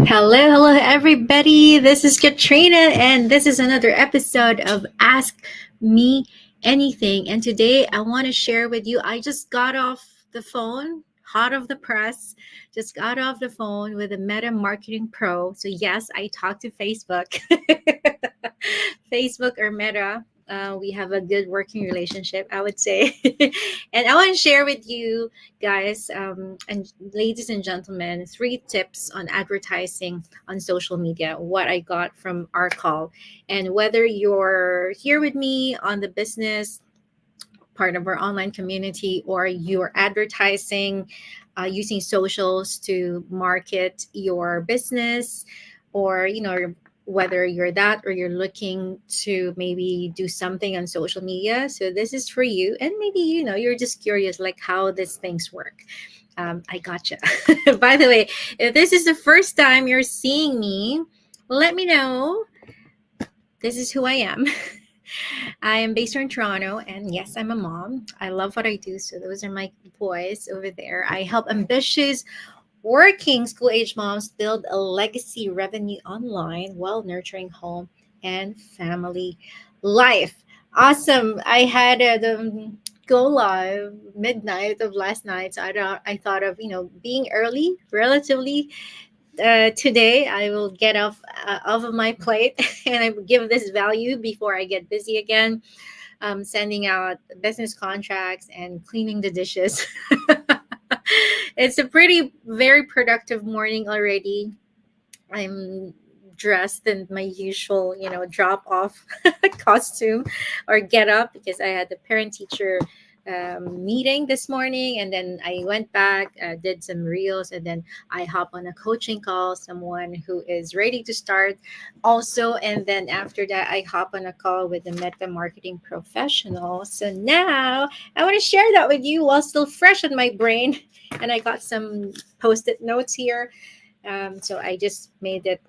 Hello, everybody. This is Katrina, and this is another episode of Ask Me Anything. And today I want to share with you. I just got off the phone, hot off the press, just got off the phone with a Meta Marketing Pro. So, yes, I talked to Facebook, Facebook or Meta. We have a good working relationship, I would say. And I want to share with you guys, and ladies and gentlemen, 3 tips on advertising on social media, what I got from our call. And whether you're here with me on the business part of our online community or you're advertising using socials to market your business, or whether you're that or you're looking to maybe do something on social media, so this is for you. And maybe you're just curious like how these things work. I gotcha. By the way, if this is the first time you're seeing me, let me know. This is who I am. I am based here in Toronto, and yes, I'm a mom. I love what I do. So those are my boys over there. I help ambitious working school age moms build a legacy revenue online while nurturing home and family life. Awesome. I had the go live midnight of last night. So I thought of, being early, relatively. Today I will get off of my plate and I will give this value before I get busy again, sending out business contracts and cleaning the dishes. It's a pretty very productive morning already. I'm dressed in my usual, drop off costume or get up, because I had the parent teacher meeting this morning, and then I went back, did some reels, and then I hop on a coaching call, someone who is ready to start also, and then after that I hop on a call with the meta marketing professional. So now I want to share that with you while still fresh in my brain, and I got some post-it notes here. So I just made it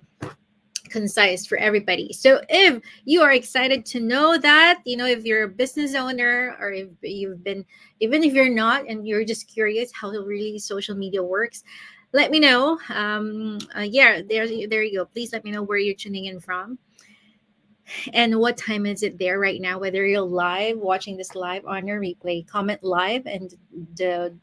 concise for everybody. So if you are excited to know that, if you're a business owner, or if you've been, even if you're not, and you're just curious how really social media works, let me know. Yeah, there you go. Please let me know where you're tuning in from and what time is it there right now, whether you're live watching this live on your replay. Comment live and the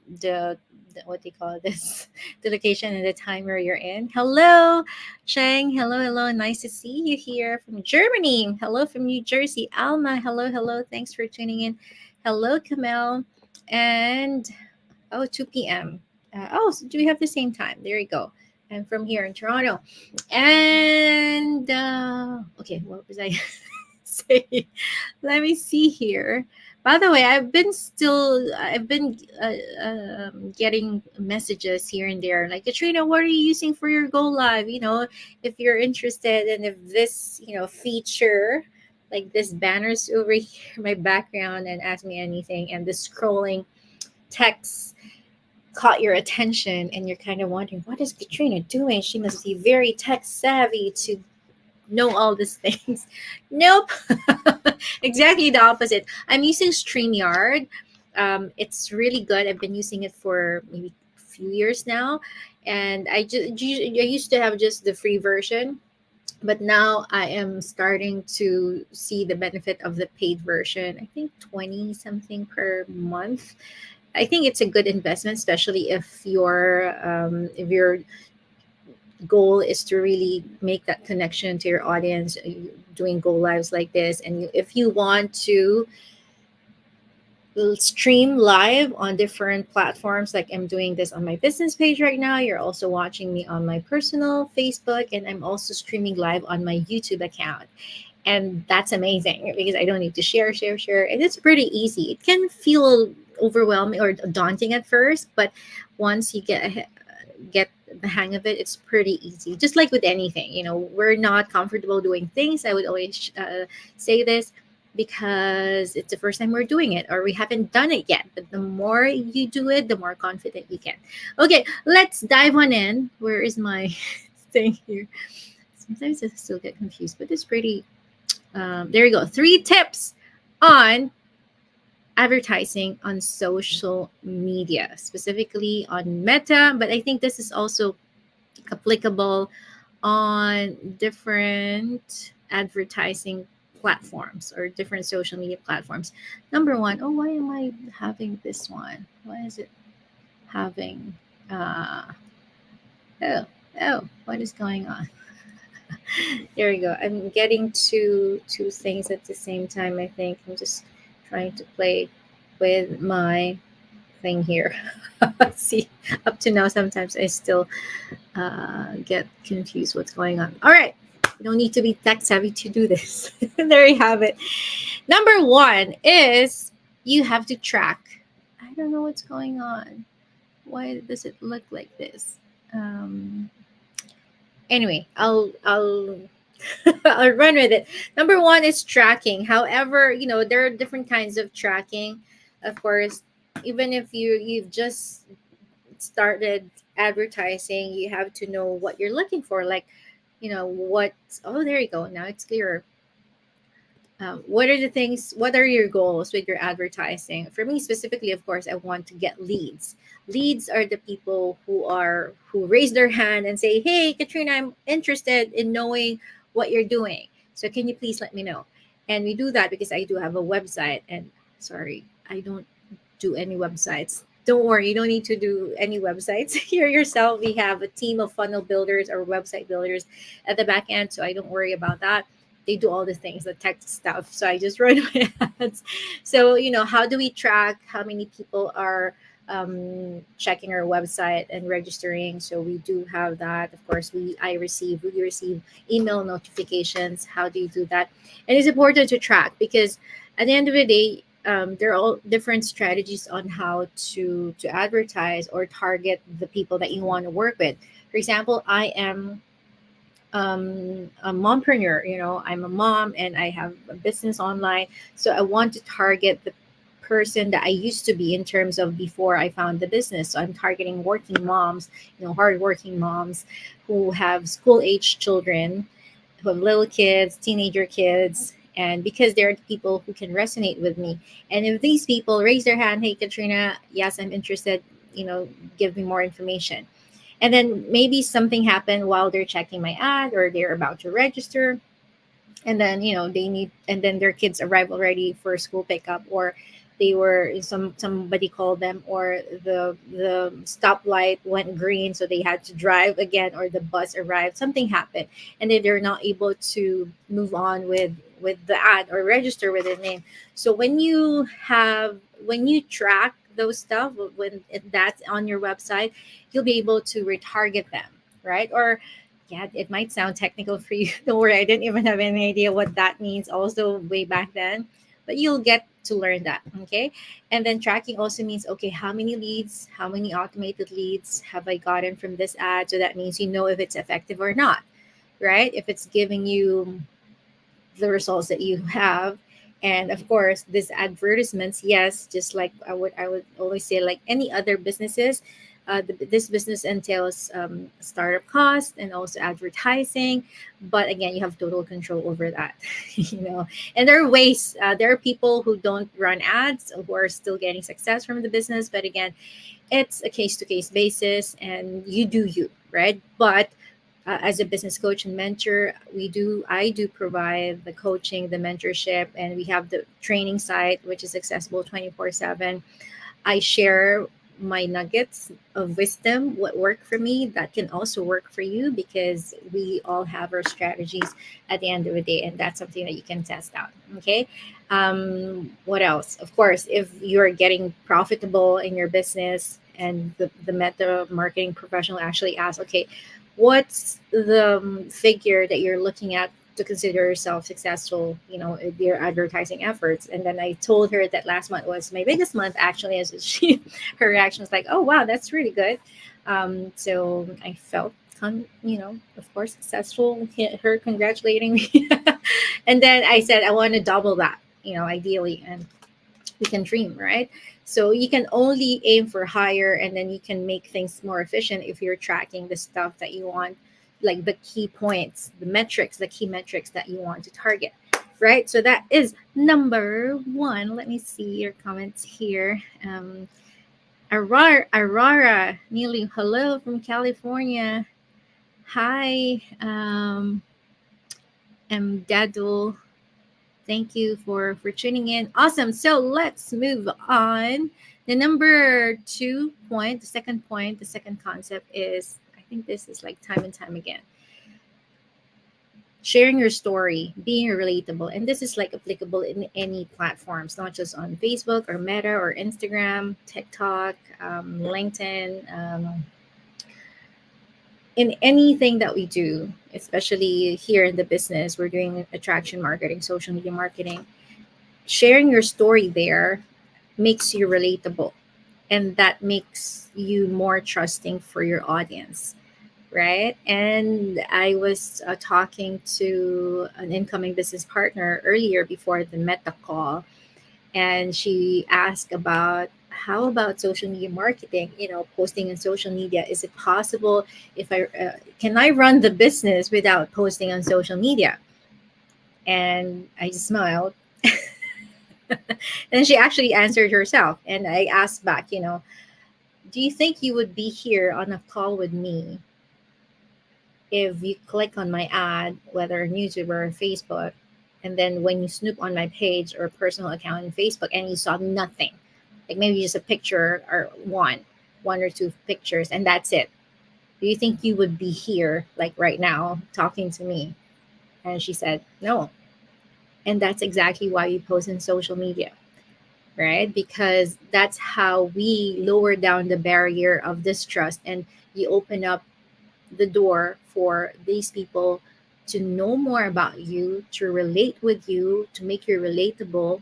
what do you call this, the location and the time where you're in. Hello, Cheng. Hello, nice to see you here from Germany. Hello from New Jersey. Alma, hello, thanks for tuning in. Hello, Kamel. And 2 p.m. So do we have the same time? There you go. I'm from here in Toronto. And okay, what was I saying? Let me see here. By the way, I've been getting messages here and there, like, Katrina, what are you using for your Go Live? If you're interested, and if this, feature, like this banners over here, my background, and Ask Me Anything, and the scrolling text caught your attention, and you're kind of wondering, what is Katrina doing? She must be very tech savvy to know all these things. Nope. Exactly the opposite. I'm using StreamYard. It's really good. I've been using it for maybe a few years now. And I used to have just the free version, but now I am starting to see the benefit of the paid version. I think 20 something per month. I think it's a good investment, especially if your goal is to really make that connection to your audience, doing go lives like this, and if you want to stream live on different platforms, like I'm doing this on my business page right now. You're also watching me on my personal Facebook, and I'm also streaming live on my YouTube account. And that's amazing because I don't need to share, and it's pretty easy. It can feel overwhelming or daunting at first, but once you get the hang of it, it's pretty easy. Just like with anything, we're not comfortable doing things. I would always say this, because it's the first time we're doing it, or we haven't done it yet. But the more you do it, the more confident you get. Okay, let's dive on in. Where is my thing here? Sometimes I still get confused, but it's pretty. There you go. 3 tips on advertising on social media, specifically on Meta, but I think this is also applicable on different advertising platforms or different social media platforms. Number one, oh, why am I having this one? Why is it having, uh, oh, what is going on? There we go. I'm getting two things at the same time. I think I'm just trying to play with my thing here. See, up to now, sometimes I still get confused what's going on. All right. You don't need to be tech savvy to do this. There you have it. Number one is you have to track. I don't know what's going on. Why does it look like this? Um, anyway, I'll I'll run with it. Number one is tracking. However, there are different kinds of tracking. Of course, even if you've just started advertising, you have to know what you're looking for. Like, what? Oh, there you go. Now it's clearer. What are the things? What are your goals with your advertising? For me specifically, of course, I want to get leads. Leads are the people who raise their hand and say, "Hey, Katrina, I'm interested in knowing what you're doing. So can you please let me know?" And we do that because I do have a website. And sorry, I don't do any websites. Don't worry, you don't need to do any websites here yourself. We have a team of funnel builders or website builders at the back end, so I don't worry about that. They do all the things, the tech stuff. So I just run my ads. So, how do we track how many people are checking our website and registering? So we do have that. Of course, we receive email notifications. How do you do that? And it's important to track because at the end of the day, there are all different strategies on how to advertise or target the people that you want to work with. For example, I am a mompreneur. I'm a mom and I have a business online, so I want to target the person that I used to be in terms of before I found the business. So I'm targeting working moms, hardworking moms who have school age children, who have little kids, teenager kids, and because they're the people who can resonate with me. And if these people raise their hand, "Hey, Katrina, yes, I'm interested, give me more information." And then maybe something happened while they're checking my ad or they're about to register, and then they need, and then their kids arrive already for school pickup, or they were somebody called them, or the stoplight went green so they had to drive again, or the bus arrived, something happened, and then they're not able to move on with the ad or register with their name. So when you track those stuff, when that's on your website, you'll be able to retarget them, right? Or yeah, it might sound technical for you. Don't worry, I didn't even have any idea what that means also way back then. But you'll get to learn that. Okay. And then tracking also means, okay, how many leads, how many automated leads have I gotten from this ad? So that means if it's effective or not, right? If it's giving you the results that you have. And of course, this advertisements, yes, just like I would always say, like any other businesses, this business entails startup cost and also advertising. But again, you have total control over that. And there are ways, there are people who don't run ads who are still getting success from the business. But again, it's a case to case basis, and you do you, right? But as a business coach and mentor, I do provide the coaching, the mentorship, and we have the training site which is accessible 24/7. I share my nuggets of wisdom, what worked for me that can also work for you, because we all have our strategies at the end of the day, and that's something that you can test out. Okay. What else? Of course, if you're getting profitable in your business, and the meta marketing professional actually asks, okay, what's the figure that you're looking at to consider yourself successful, with your advertising efforts? And then I told her that last month was my biggest month actually, as she her reaction was like, "Oh wow, that's really good." So I felt of course successful, her congratulating me. And then I said I want to double that, ideally, and we can dream, right? So you can only aim for higher, and then you can make things more efficient if you're tracking the stuff that you want, like the key points, the key metrics that you want to target, right? So that is number one. Let me see your comments here. Aurora Neely, hello from California. Hi, I'm Dadul. Thank you for tuning in. Awesome. So let's move on. The number 2 point, the second concept is, I think this is like time and time again, sharing your story, being relatable. And this is like applicable in any platforms, not just on Facebook or Meta or Instagram, TikTok, LinkedIn, in anything that we do, especially here in the business. We're doing attraction marketing, social media marketing. Sharing your story there makes you relatable, and that makes you more trusting for your audience, right? And I was talking to an incoming business partner earlier before the Meta call, and she asked about, how about social media marketing, posting on social media, is it possible, if I can I run the business without posting on social media? And I just smiled. And she actually answered herself, and I asked back, do you think you would be here on a call with me if you click on my ad, whether on YouTube or Facebook, and then when you snoop on my page or personal account on Facebook and you saw nothing, like maybe just a picture or one or two pictures, and that's it? Do you think you would be here, like right now, talking to me? And she said, no. And that's exactly why we post on social media, right? Because that's how we lower down the barrier of distrust, and you open up the door for these people to know more about you, to relate with you, to make you relatable,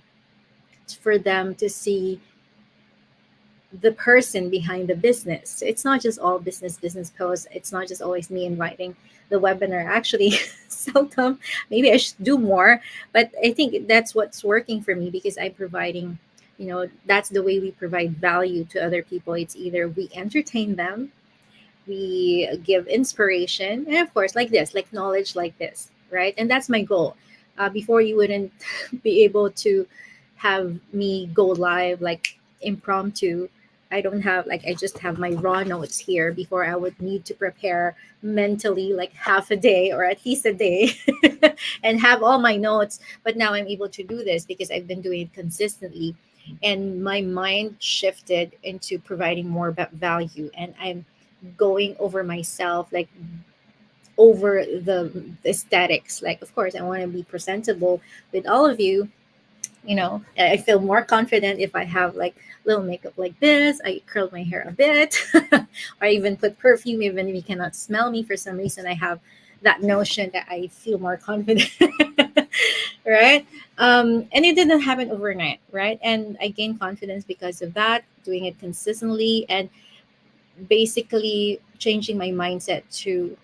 for them to see the person behind the business. So it's not just all business posts. It's not just always me inviting the webinar. Actually, seldom. Maybe I should do more, but I think that's what's working for me, because I'm providing. That's the way we provide value to other people. It's either we entertain them, we give inspiration, and of course, like this, like knowledge, like this, right? And that's my goal. Before, you wouldn't be able to have me go live like impromptu. I don't have, like, I just have my raw notes here. Before, I would need to prepare mentally like half a day or at least a day and have all my notes. But now I'm able to do this because I've been doing it consistently, and my mind shifted into providing more value, and I'm going over myself, like over the aesthetics. Like, of course, I want to be presentable with all of you. I feel more confident if I have like little makeup like this. I curl my hair a bit, or even put perfume, even if you cannot smell me. For some reason, I have that notion that I feel more confident. Right? And it didn't happen overnight, right? And I gained confidence because of that, doing it consistently, and basically changing my mindset to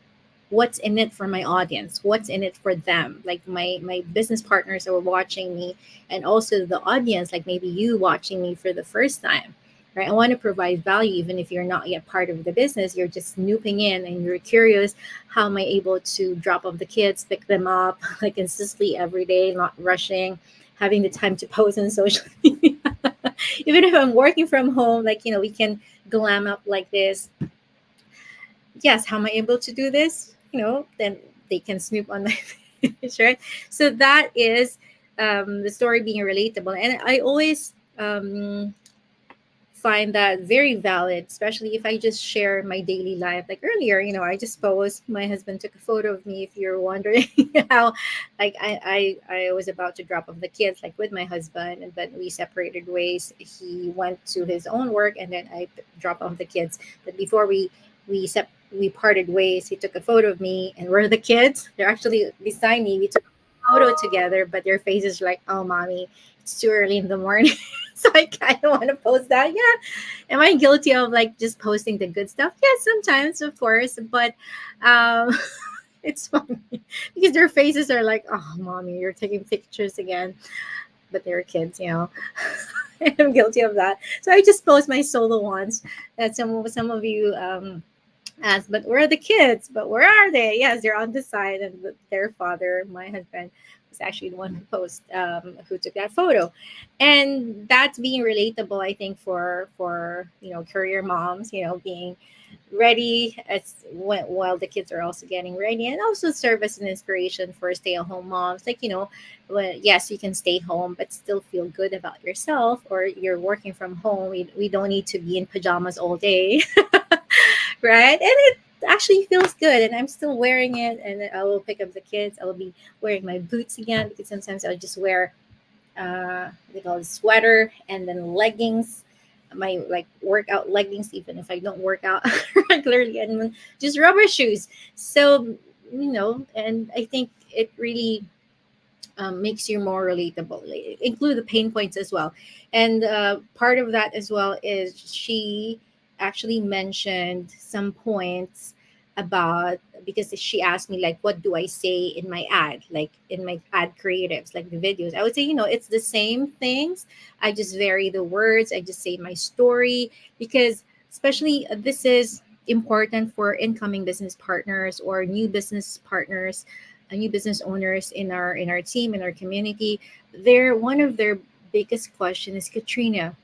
what's in it for my audience, what's in it for them, like my business partners who are watching me, and also the audience, like maybe you watching me for the first time, right? I want to provide value. Even if you're not yet part of the business, you're just snooping in and you're curious, how am I able to drop off the kids, pick them up like consistently every day, not rushing, having the time to post on social media. Even if I'm working from home, like, we can glam up like this. Yes, how am I able to do this? Then they can snoop on my page, right? So that is, the story being relatable. And I always find that very valid, especially if I just share my daily life. Like earlier, I just posed, my husband took a photo of me, if you're wondering how, like, I was about to drop off the kids, like with my husband, and then we separated ways. He went to his own work, and then I dropped off the kids. But before we parted ways, he took a photo of me, and where are the kids? They're actually beside me. We took a photo together, but their faces are like, oh, mommy, it's too early in the morning. So I kind of want to post that. Yeah. Am I guilty of like just posting the good stuff? Yes, sometimes, of course. But um, it's funny because their faces are like, oh, mommy, you're taking pictures again. But they're kids. I'm guilty of that. So I just post my solo ones that some of you ask, but where are the kids? But where are they? Yes, they're on the side, and their father, my husband, is actually the one who who took that photo, and that's being relatable, I think, for career moms, being ready while the kids are also getting ready, and also serve as an inspiration for stay-at-home moms. Like, yes, you can stay home but still feel good about yourself, or you're working from home. We don't need to be in pajamas all day, right? And it actually feels good, and I'm still wearing it. And then I will pick up the kids. I will be wearing my boots again, because sometimes I'll just wear what they call it, sweater, and then leggings, my like workout leggings, even if I don't work out regularly, and then just rubber shoes. So, and I think it really makes you more relatable. Like, include the pain points as well. And part of that as well is she actually mentioned some points about, because she asked me, like, what do I say in my ad, like in my ad creatives, like the videos. I would say, it's the same things. I just vary the words. I just say my story, because especially this is important for incoming business partners or new business partners, new business owners in our team, in our community. They're one of their biggest question is, Katrina,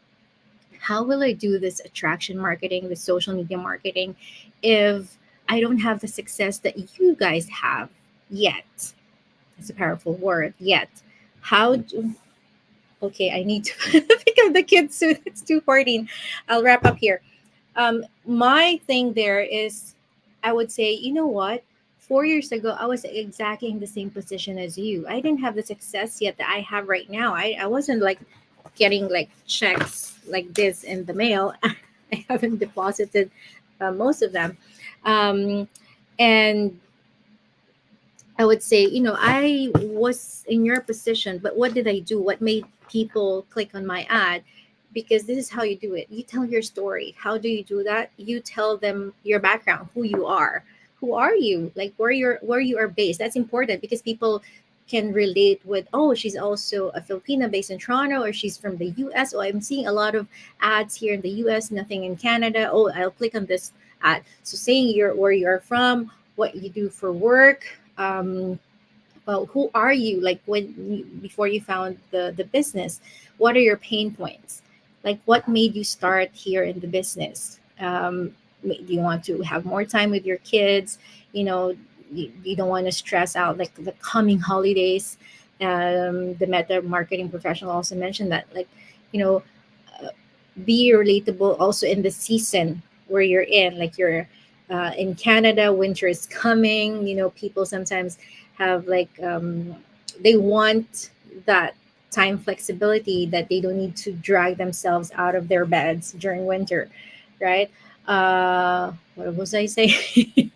how will I do this attraction marketing, the social media marketing, if I don't have the success that you guys have yet? It's a powerful word, yet. How do Okay, I need to pick up the kids soon. It's 2:14. I'll wrap up here. My thing there is, I would say, you know what? 4 years ago, I was exactly in the same position as you. I didn't have the success yet that I have right now. I wasn't like getting like checks like this in the mail. I haven't deposited most of them. Um, and I would say, I was in your position, but what did I do? What made people click on my ad? Because this is how you do it. You tell your story. How do you do that? You tell them your background, who you are. Who are you? Like, where you are based. That's important, because people can relate with, oh, she's also a Filipina based in Toronto, or she's from the US. Oh, I'm seeing a lot of ads here in the US, nothing in Canada. Oh, I'll click on this ad. So saying where you're from, what you do for work, well, who are you, like before you found the business, what are your pain points, like what made you start here in the business. Do you want to have more time with your kids, you know you don't want to stress out like the coming holidays. The meta marketing professional also mentioned that, like, you know uh, be relatable also in the season where you're in, like you're in Canada, winter is coming. People sometimes have like they want that time flexibility, that they don't need to drag themselves out of their beds during winter, right? What was I saying?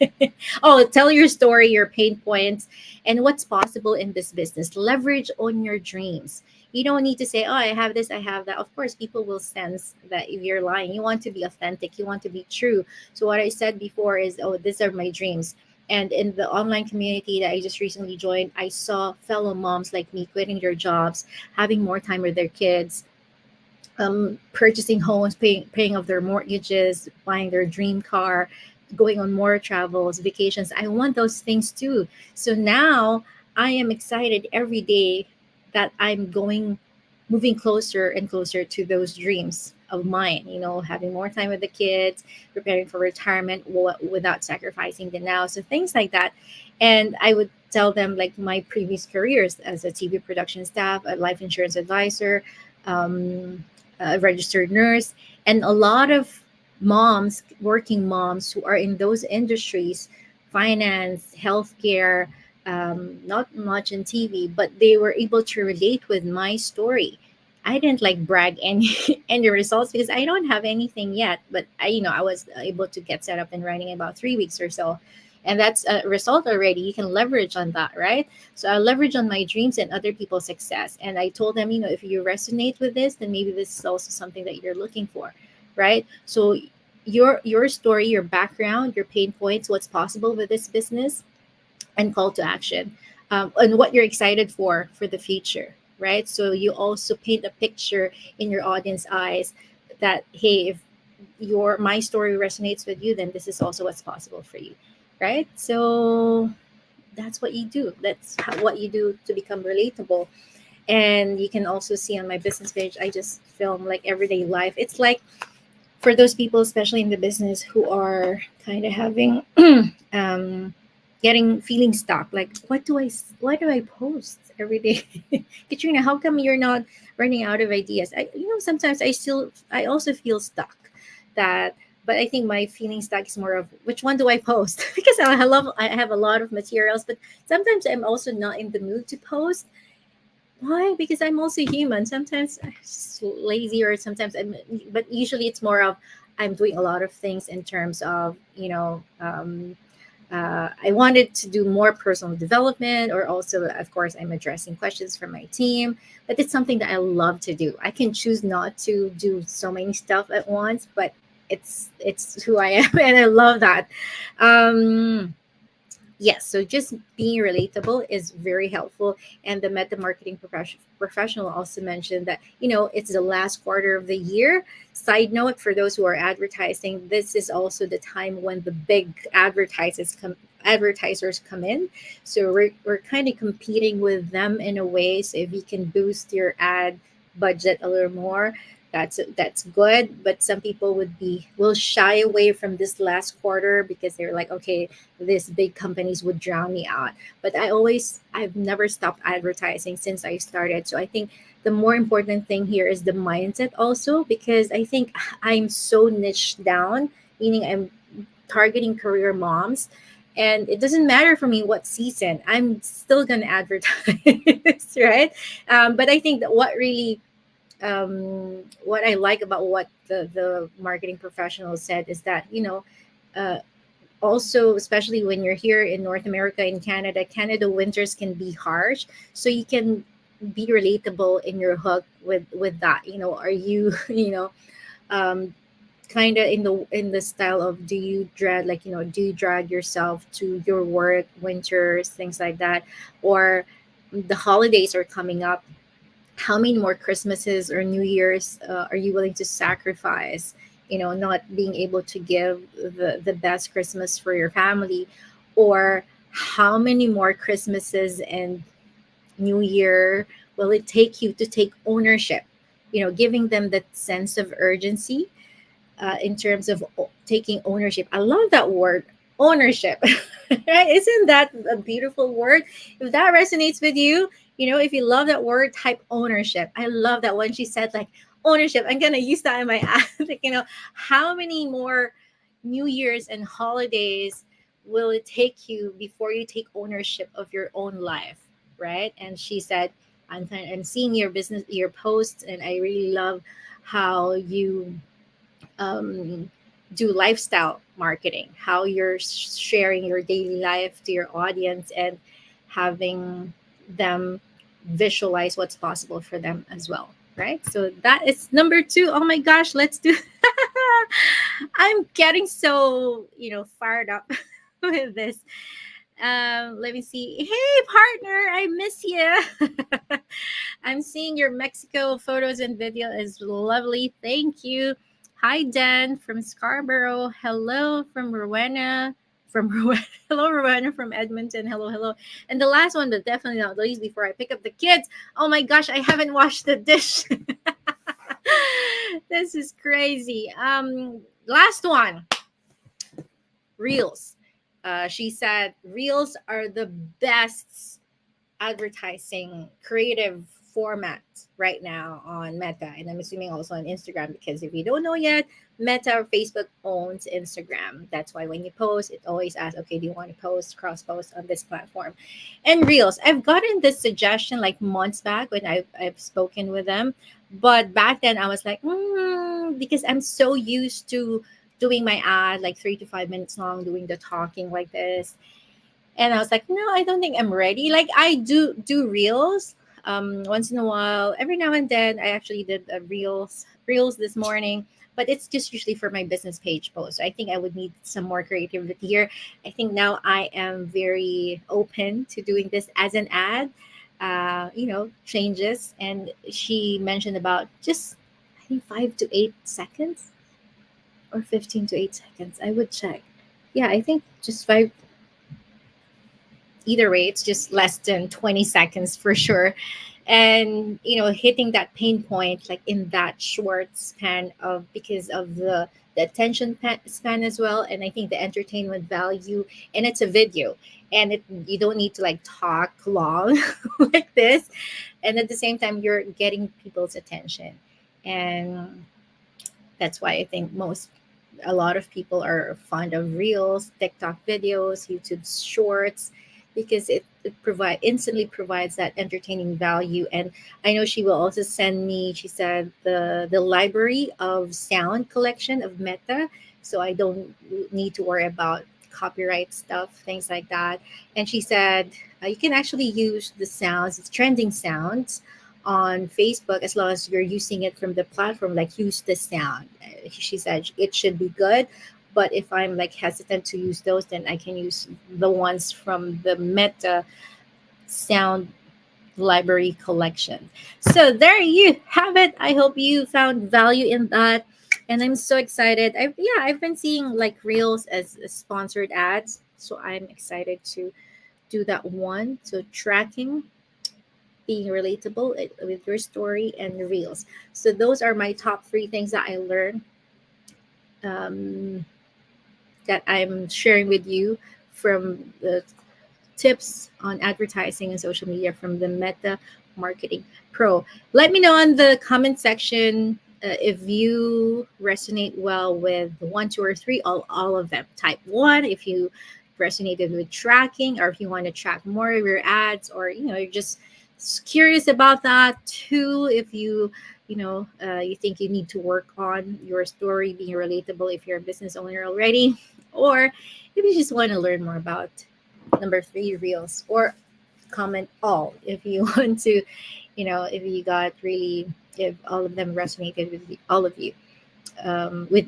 Oh, tell your story, your pain points, and what's possible in this business. Leverage on your dreams. You don't need to say, oh, I have this, I have that. Of course, people will sense that if you're lying. You want to be authentic, you want to be true. So, what I said before is, oh, these are my dreams. And in the online community that I just recently joined, I saw fellow moms like me quitting their jobs, having more time with their kids, purchasing homes, paying off their mortgages, buying their dream car, going on more travels, vacations. I want those things too. So now I am excited every day that I'm moving closer and closer to those dreams of mine, having more time with the kids, preparing for retirement without sacrificing the now. So things like that. And I would tell them like my previous careers as a TV production staff, a life insurance advisor, um, a registered nurse, and a lot of moms, working moms who are in those industries, finance, healthcare, not much in TV, but they were able to relate with my story. I didn't like brag any any results because I don't have anything yet, but I was able to get set up and running in about 3 weeks or so, and that's a result already. You can leverage on that, right? So I leverage on my dreams and other people's success. And I told them, if you resonate with this, then maybe this is also something that you're looking for, right? So your story, your background, your pain points, what's possible with this business, and call to action, and what you're excited for the future, right? So you also paint a picture in your audience eyes that, hey, if your my story resonates with you, then this is also what's possible for you, right? So that's what you do. That's what you do to become relatable. And you can also see on my business page, I just film like everyday life. It's like for those people, especially in the business, who are kind of having um, getting feeling stuck. Like, what do I post every day? Katrina, how come you're not running out of ideas? Sometimes I also feel stuck. That, but I think my feeling stuck is more of which one do I post? Because I have a lot of materials, but sometimes I'm also not in the mood to post. Why? Because I'm also human. Sometimes I'm just lazy, or sometimes but usually it's more of I'm doing a lot of things in terms of, I wanted to do more personal development, or also, of course, I'm addressing questions from my team. But it's something that I love to do. I can choose not to do so many stuff at once, but it's who I am, and I love that. Um, Yes, so just being relatable is very helpful. And the meta marketing professional also mentioned that, it's the last quarter of the year. Side note, for those who are advertising, this is also the time when the big advertisers come in. So we're kind of competing with them in a way. So if you can boost your ad budget a little more, that's good. But some people will shy away from this last quarter because they're like, okay, these big companies would drown me out. But I've never stopped advertising since I started. So I think the more important thing here is the mindset also, because I think I'm so niche down, meaning I'm targeting career moms. And it doesn't matter for me what season, I'm still going to advertise, right? But I think that what I like about what the marketing professional said is that, uh, also, especially when you're here in North America, in Canada winters can be harsh. So you can be relatable in your hook with that. Are you um, kind of in the style of, do you drag yourself to your work winters, things like that, or the holidays are coming up, how many more Christmases or New Year's are you willing to sacrifice? Not being able to give the best Christmas for your family, or how many more Christmases and New Year will it take you to take ownership? Giving them that sense of urgency, in terms of taking ownership. I love that word, ownership. Right? Isn't that a beautiful word? If that resonates with you, if you love that word, type ownership. I love that when she said like ownership. I'm gonna use that in my ad. Like, how many more New Year's and holidays will it take you before you take ownership of your own life? Right? And she said, I'm seeing your business, your posts, and I really love how you um, do lifestyle marketing, how you're sharing your daily life to your audience and having them visualize what's possible for them as well. Right. So that is number two. Oh my gosh, let's do. I'm getting so, fired up with this. Let me see. Hey, partner, I miss you. I'm seeing your Mexico photos and video is lovely. Thank you. Hi, Dan from Scarborough. Hello from Rowena. From Rowena. Hello, Rowena from Edmonton. Hello, hello. And the last one, but definitely not least, before I pick up the kids. Oh my gosh, I haven't washed the dish. This is crazy. Last one, Reels. She said Reels are the best advertising creative format right now on Meta, and I'm assuming also on Instagram, because if you don't know yet, Meta or Facebook owns Instagram. That's why when you post, it always asks, okay, do you want to post, cross post on this platform? And Reels, I've gotten this suggestion like months back when I've spoken with them, but back then I was like, because I'm so used to doing my ad like 3 to 5 minutes long, doing the talking like this, and I was like, no, I don't think I'm ready. Like I do reels once in a while. Every now and then I actually did a reels this morning, but it's just usually for my business page post. So I think I would need some more creativity here. I think now I am very open to doing this as an ad. Changes. And she mentioned about just, I think, 5 to 8 seconds, or 15 to 8 seconds. I would check. Yeah, I think just five. either way, it's just less than 20 seconds for sure. And hitting that pain point like in that short span of because of the span as well, and I think the entertainment value, and it's a video, and you don't need to like talk long like this, and at the same time you're getting people's attention. And that's why I think a lot of people are fond of reels, TikTok videos, YouTube shorts, because it instantly provides that entertaining value. And I know she will also send me, she said, the library of sound collection of Meta. So I don't need to worry about copyright stuff, things like that. And she said you can actually use the sounds, it's trending sounds on Facebook as long as you're using it from the platform, like use the sound. She said it should be good. But if I'm like hesitant to use those, then I can use the ones from the Meta sound library collection. So there you have it. I hope you found value in that. And I'm so excited. I've been seeing like reels as sponsored ads. So I'm excited to do that one. So tracking, being relatable with your story and the reels. So those are my top three things that I learned, um, that I'm sharing with you from the tips on advertising and social media from the Meta Marketing Pro. Let me know in the comment section if you resonate well with the one, two, or three, all of them. Type one if you resonated with tracking, or if you want to track more of your ads, or you're just curious about that. Two, if you think you need to work on your story being relatable if you're a business owner already, or if you just want to learn more about number three, reels, or comment all if you want to, if you got really, if all of them resonated with all of you, with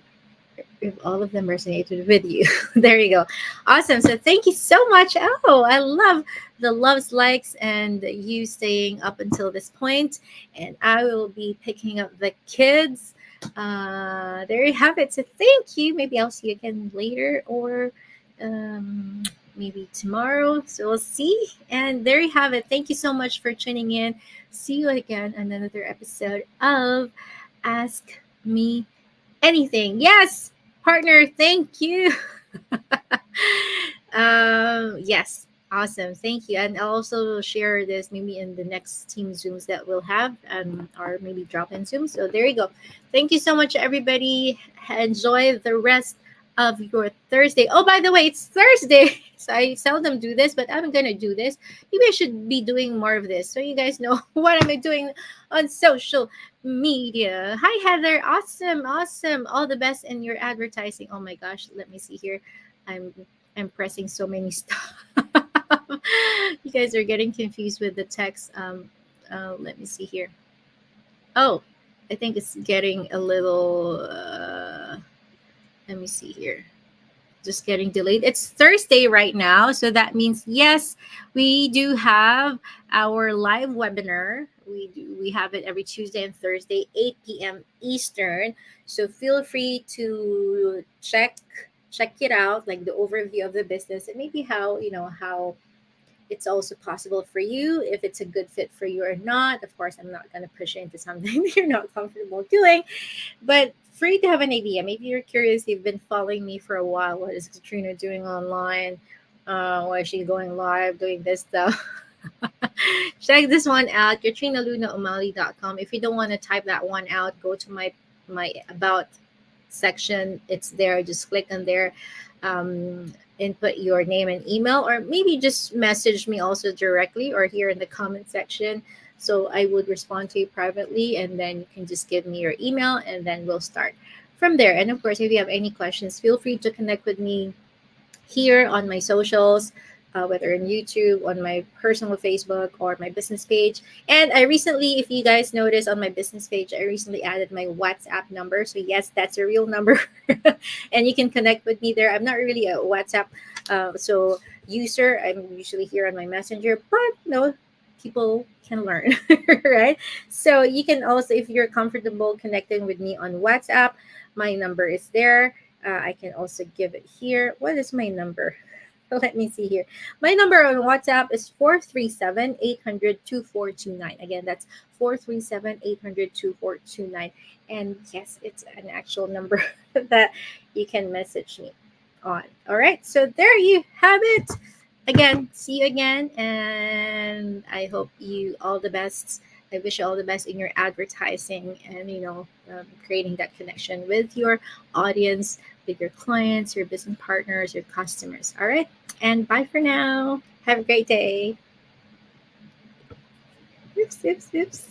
if all of them resonated with you. There you go. Awesome. So thank you so much. Oh, I love the loves, likes, and you staying up until this point. And I will be picking up the kids. There you have it. So thank you. Maybe I'll see you again later, or um, maybe tomorrow. So we'll see. And there you have it. Thank you so much for tuning in. See you again on another episode of Ask Me Anything. Yes, partner, thank you. Yes, awesome. Thank you. And I'll also share this maybe in the next team Zooms that we'll have, or maybe drop in Zoom. So there you go. Thank you so much, everybody. Enjoy the rest of your Thursday. Oh, by the way, it's Thursday. So I seldom do this, but I'm going to do this. Maybe I should be doing more of this so you guys know what am I doing on social media. Hi, Heather. Awesome, awesome. All the best in your advertising. Oh my gosh, let me see here. I'm I'm pressing so many stuff. You guys are getting confused with the text. Let me see here. Oh, I think it's getting a little. Let me see here. Just getting delayed. It's Thursday right now, so that means yes, we do have our live webinar. We have it every Tuesday and Thursday, 8 p.m. Eastern. So feel free to check it out, like the overview of the business, and maybe how it's also possible for you, if it's a good fit for you or not. Of course, I'm not going to push you into something that you're not comfortable doing, but free to have an idea. Maybe you're curious, you've been following me for a while. What is Katrina doing online? Why is she going live, doing this stuff? Check this one out, KatrinaLuna-Umali.com. If you don't want to type that one out, go to my about section. It's there. Just click on there. Input your name and email, or maybe just message me also directly, or here in the comment section. So I would respond to you privately, and then you can just give me your email, and then we'll start from there. And of course, if you have any questions, feel free to connect with me here on my socials, whether in YouTube, on my personal Facebook, or my business page. And I recently, if you guys notice on my business page, I recently added my WhatsApp number. So yes, that's a real number, and you can connect with me there. I'm not really a WhatsApp so user. I'm usually here on my Messenger, but people can learn, right? So you can also, if you're comfortable connecting with me on WhatsApp, my number is there. I can also give it here. What is my number? Let me see here. My number on WhatsApp is 437-800-2429. Again, that's 437-800-2429. And yes, it's an actual number that you can message me on. All right. So there you have it. Again, see you again. And I hope you all the best. I wish you all the best in your advertising and, creating that connection with your audience, with your clients, your business partners, your customers. All right. And bye for now. Have a great day. Oops, oops, oops.